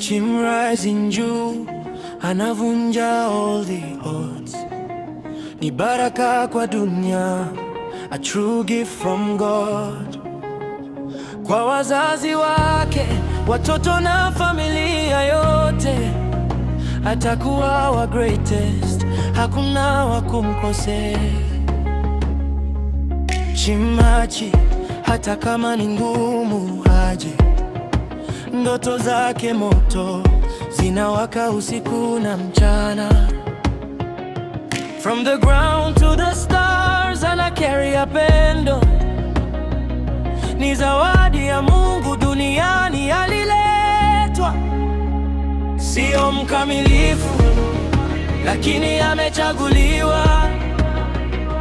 Jim rising juu, anavunja all the odds. Ni baraka kwa dunia, a true gift from God. Kwa wazazi wake, watoto na familia yote, atakuwa wa greatest, hakuna wa kumkosea. Chimachi, hata kama ni ngumu aje, ndoto zake moto zinawaka usiku na mchana. From the ground to the stars, ana carry upendo. Ni zawadi ya Mungu duniani aliletwa. Sio mkamilifu, lakini amechaguliwa.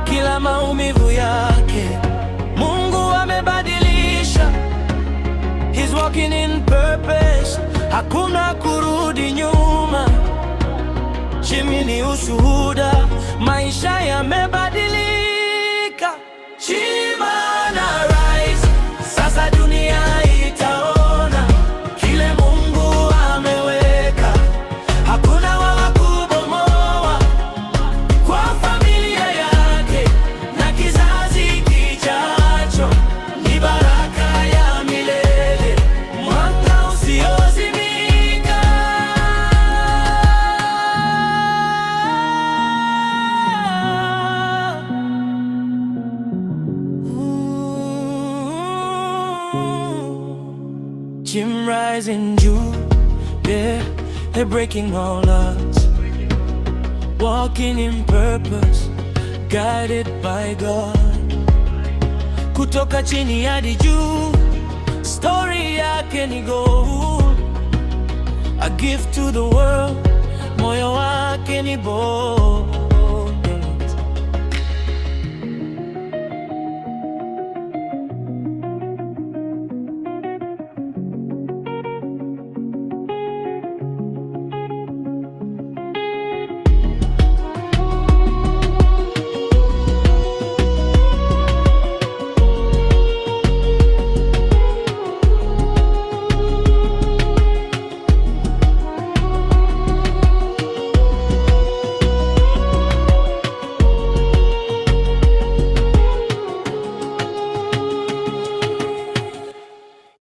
Kila maumivu yake Mungu amebadilisha. He's walking in purpose, hakuna kurudi nyuma. Jimmy ni ushuhuda, maisha yamebadilika. Jim ana rise, sasa dunia itaona kile Mungu ameweka. Hakuna wa kubomoa kwa familia yake na kizazi kijacho. Ni baraka ya milele, mwanga usiozimika. Jim rising juu, yeah, they're breaking all odds. Walking in purpose, guided by God. Kutoka chini hadi juu, story yake ni gold. A gift to the world, moyo wake ni bold.